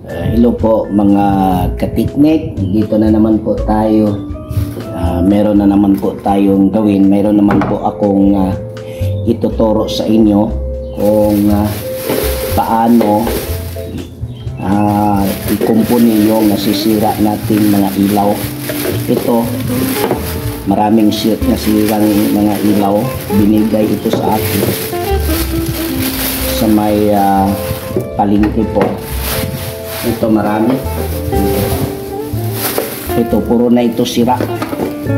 Hello po mga katiknik, dito na naman po tayo. Meron na naman po tayong gawin. Meron naman po akong ituturo sa inyo kung paano ikumpuni yung nasisira nating mga ilaw. Ito, maraming nasirang mga ilaw. Binigay ito sa akin sa may palengke po. Ito marami. Ito puro na ito sira,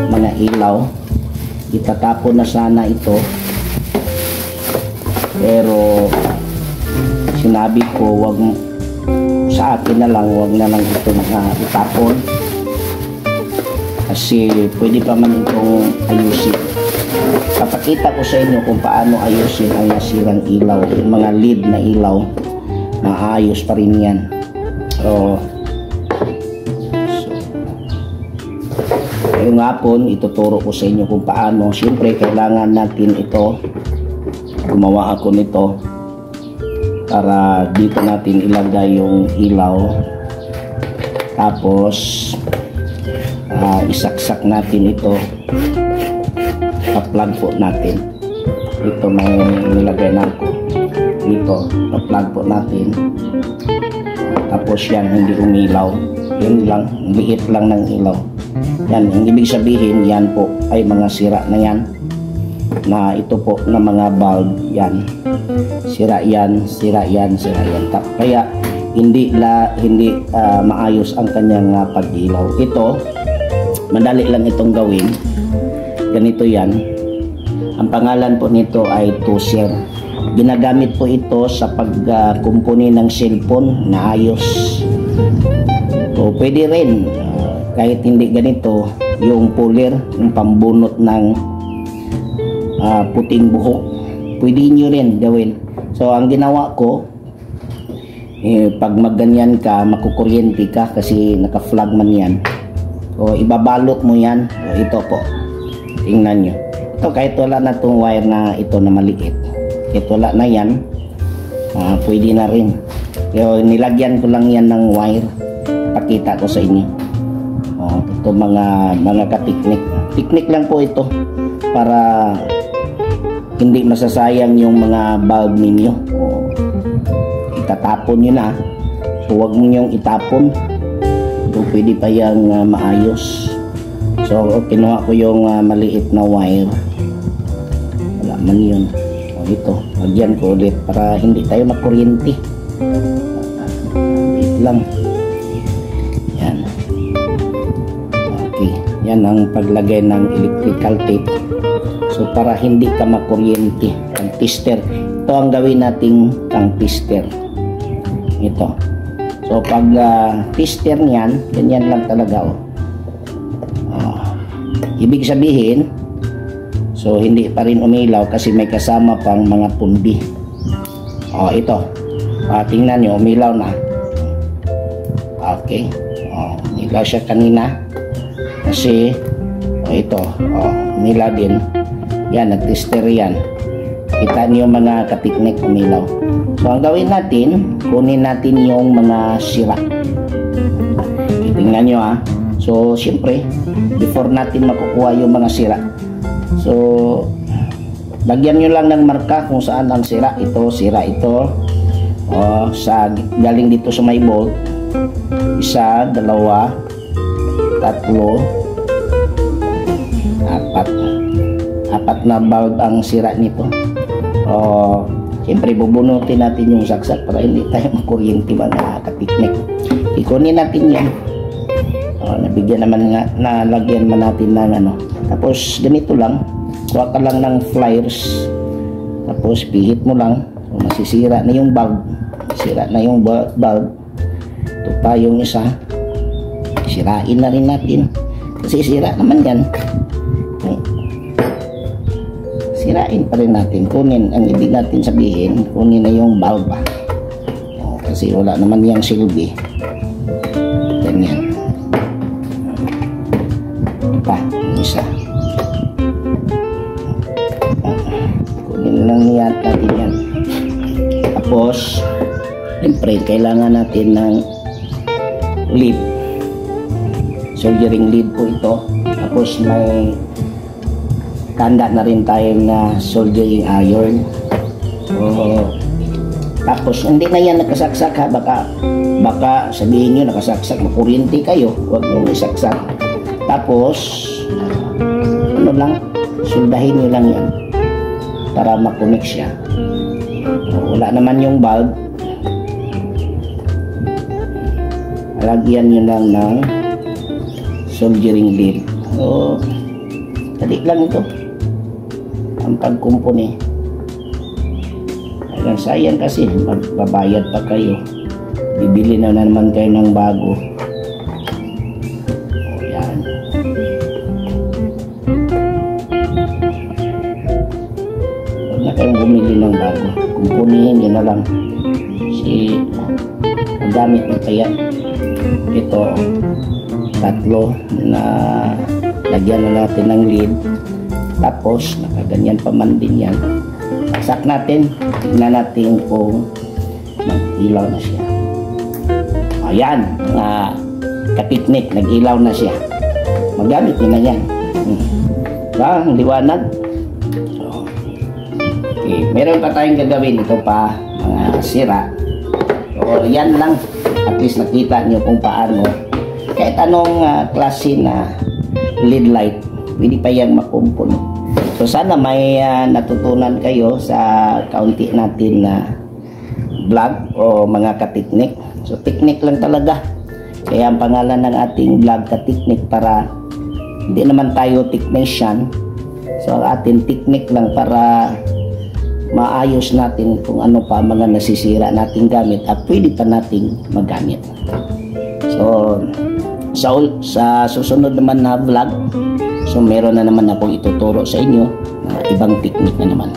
mga ilaw. Itatapon na sana ito, pero sinabi ko wag sa akin na lang, wag na lang ito itapon kasi pwede pa man itong ayusin. Papakita ko sa inyo kung paano ayusin ang nasirang ilaw. Yung mga lead na ilaw, maayos pa rin yan. Ngayong hapon ituturo ko sa inyo kung paano. Siyempre kailangan natin ito, gumawa ako nito para dito natin ilagay yung ilaw, tapos isaksak natin ito, pa-plug po natin. Ito may nilagay na ako dito, pa-plug po natin. Tapos yan, hindi umilaw. Yun lang, liit lang ng ilaw. Yan, ang ibig sabihin, yan po ay mga sira na yan. Na ito po na mga bulb, yan. Sira yan, sira yan, sira yan. Kaya hindi maayos ang kanyang pag-ilaw. Ito, madali lang itong gawin. Ganito yan. Ang pangalan po nito ay toaster. Ginagamit po ito sa pagkumpuni ng cellphone na ayos. So, pwede rin kahit hindi ganito, yung puller, yung pambunot ng puting buhok, pwede nyo rin gawin. So ang ginawa ko, pag magganyan ka, makukuryente ka kasi naka-flag man yan. O ibabalot mo yan. O, ito po, tingnan nyo. Ito kahit wala na itong wire na ito na maliit, kahit wala na yan, pwede na rin. So, nilagyan ko lang yan ng wire. Pakita ko sa inyo. Ito mga katiknik. Tiknik lang po ito para hindi masasayang yung mga bulb ninyo. Itatapon nyo na. So huwag mo nyong itapon. So pwede pa yung maayos. So kinuha ko yung maliit na wire. Wala man yun. Ito, lagyan ko ulit para hindi tayo makuryente. Ito lang. Yan. Okay. Yan ang paglagay ng electrical tape. So para hindi ka makuryente. Ang tester. Ito ang gawin nating pang tester. Ito. So pag tester niyan, ganyan lang talaga. Ibig sabihin, so hindi pa rin umilaw kasi may kasama pang mga pundi. Ito. Tingnan nyo, umilaw na. Okay. Umilaw siya kanina. Kasi ito, umilaw din. Yan, nag-tester yan. Kita niyo mga katiknik, umilaw. So ang gawin natin, kunin natin yung mga sira. Tingnan nyo So syempre, before natin makukuha yung mga sira, so lagyan nyo lang ng marka kung saan ang sira. Ito, sira ito. Galing dito sa may bolt. 1, 2, 3, 4, 4 na bulb ang sira nito. Siyempre bubunutin natin yung saksak para hindi tayo makuryente mga katiknik. Ikunin natin yan. Nabigyan naman nga, nalagyan man natin ng tapos ganito lang, kuha ka lang ng pliers, tapos pihit mo lang. Masisira na yung bulb. Sira na yung bulb. Ito pa yung isa. Sirain na rin natin kasi sira naman yan. Sirain pa rin natin. Kunin, ang ibig natin sabihin, kunin na yung bulb kasi wala naman yung silbi. Ganyan. Pa, isa. Kunin lang natin yan. Tapos siyempre kailangan natin ng lead. Soldering lead po ito. Tapos may tanda na rin tayo na soldering iron. So, tapos hindi na yan nakasaksak ha. Baka sabihin nyo nakasaksak, makuryente kayo. Huwag nyo isaksak. Tapos ano lang, soldahin nyo lang yan para makonek siya. Wala naman yung bulb, lagyan nyo lang ng soldering lead. So dali lang ito ang pagkumpuni. Hanggang sayang kasi magbabayad pa kayo, bibili na naman kayo ng bago. O yan, huwag na kayong bumili ng bago, kumpunihin nyo na lang. Si gamit na kaya ito, tatlo na lagyan na natin ng lead. Tapos nakaganyan pa man din yan. Saksak natin, tignan natin kung mag-ilaw na siya. Ayan, mga katiknik, nag-ilaw na siya. Magamit nyo na yan. Ang liwanag. Okay, meron pa tayong gagawin. Ito pa, mga sira. So yan lang, at least nakita nyo kung paano kahit anong klase na lead light pwede pa yung makumpuni. So sana may natutunan kayo sa kaunti natin na vlog o mga katiknik. So teknik lang talaga, kaya ang pangalan ng ating vlog katiknik, para hindi naman tayo technician. So ating teknik lang para maayos natin kung ano pa mga nasisira nating gamit at pwede pa nating magamit. So sa susunod naman na vlog, so meron na naman akong ituturo sa inyo na ibang technique na naman.